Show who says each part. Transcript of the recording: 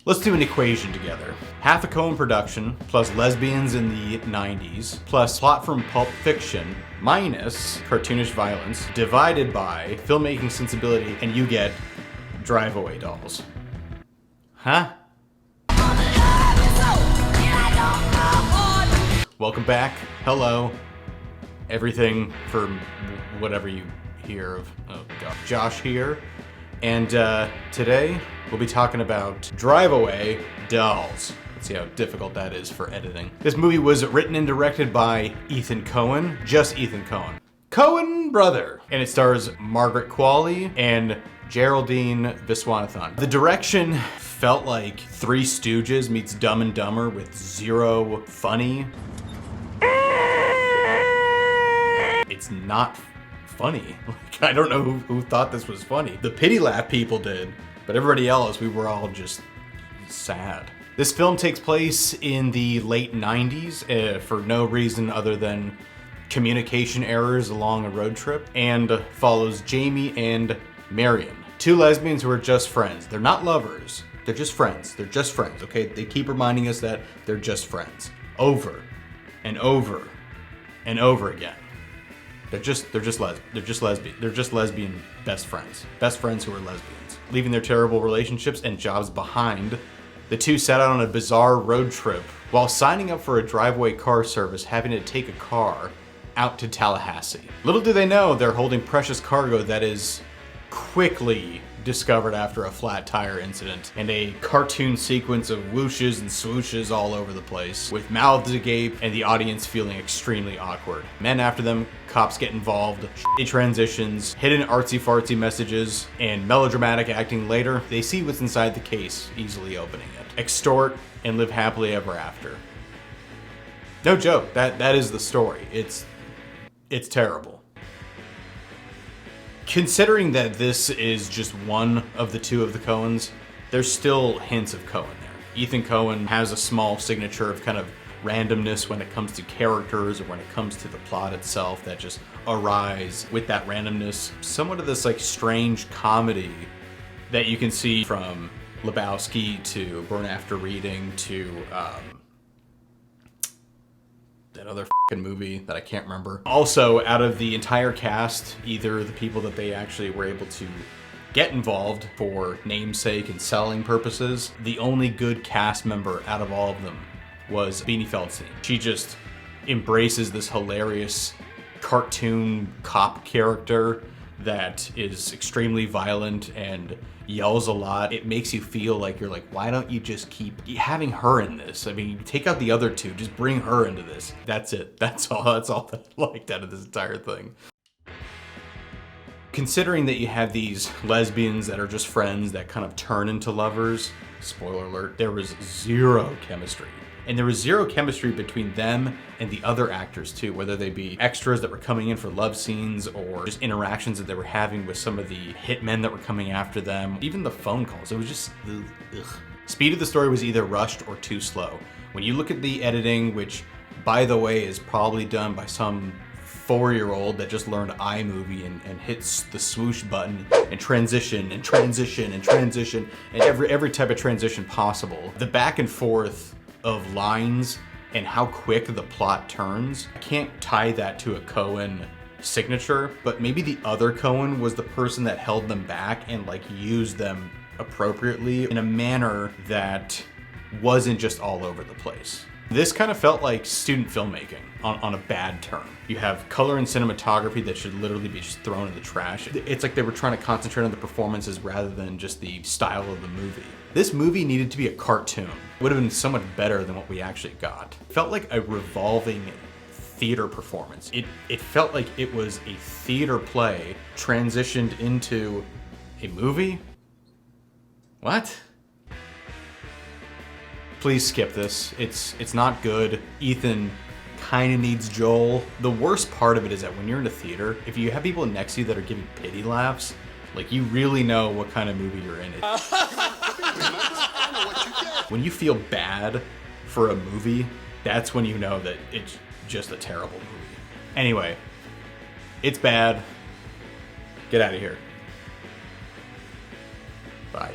Speaker 1: Let's do an equation together. Half a Coen production, plus lesbians in the 90s, plus plot from Pulp Fiction, minus cartoonish violence, divided by filmmaking sensibility, and you get Drive Away Dolls. Huh? Welcome back. Hello. Everything for whatever you hear of. Oh god. Josh here. And today we'll be talking about Drive Away Dolls. Let's see how difficult that is for editing. This movie was written and directed by Ethan Coen. Just Ethan Coen. Coen brother. And it stars Margaret Qualley and Geraldine Viswanathan. The direction felt like Three Stooges meets Dumb and Dumber with zero funny. It's not funny. Like, I don't know who thought this was funny. The pity laugh people did, but everybody else, we were all just sad. This film takes place in the late 90s for no reason other than communication errors along a road trip, and follows Jamie and Marion, two lesbians who are just friends. They're not lovers, they're just friends. They're just friends, okay? They keep reminding us that they're just friends. Over and over and over again. They're just lesbian best friends. Best friends who are lesbians. Leaving their terrible relationships and jobs behind, the two set out on a bizarre road trip while signing up for a driveway car service, having to take a car out to Tallahassee. Little do they know they're holding precious cargo that is quickly discovered after a flat tire incident and a cartoon sequence of whooshes and swooshes all over the place, with mouths agape and the audience feeling extremely awkward. Men after them, cops get involved, shitty transitions, hidden artsy-fartsy messages, and melodramatic acting later. They see what's inside the case, easily opening it. Extort and live happily ever after. No joke, that is the story. It's terrible. Considering that this is just one of the two of the Coens, there's still hints of Coen there. Ethan Coen has a small signature of kind of randomness when it comes to characters or when it comes to the plot itself that just arise with that randomness. Somewhat of this like strange comedy that you can see from Lebowski to Burn After Reading to that other fucking movie that I can't remember. Also, out of the entire cast, either the people that they actually were able to get involved for namesake and selling purposes, the only good cast member out of all of them was Beanie Feldstein. She just embraces this hilarious cartoon cop character that is extremely violent and yells a lot. It makes you feel like you're like, why don't you just keep having her in this? I mean, take out the other two, just bring her into this. That's it. That's all that I liked out of this entire thing. Considering that you have these lesbians that are just friends that kind of turn into lovers, spoiler alert, there was zero chemistry. And there was zero chemistry between them and the other actors too, whether they be extras that were coming in for love scenes or just interactions that they were having with some of the hitmen that were coming after them. Even the phone calls, it was just ugh. Speed of the story was either rushed or too slow. When you look at the editing, which by the way is probably done by some 4-year-old that just learned iMovie and hits the swoosh button and transition and transition and transition and every type of transition possible. The back and forth of lines and how quick the plot turns. I can't tie that to a Coen signature, but maybe the other Coen was the person that held them back and like used them appropriately in a manner that wasn't just all over the place. This kind of felt like student filmmaking on a bad term. You have color and cinematography that should literally be just thrown in the trash. It's like they were trying to concentrate on the performances rather than just the style of the movie. This movie needed to be a cartoon. It would have been so much better than what we actually got. It felt like a revolving theater performance. It felt like it was a theater play transitioned into a movie? What? Please skip this. It's not good. Ethan kind of needs Joel. The worst part of it is that when you're in a theater, if you have people next to you that are giving pity laughs, like you really know what kind of movie you're in. When you feel bad for a movie, that's when you know that it's just a terrible movie. Anyway, it's bad. Get out of here. Bye.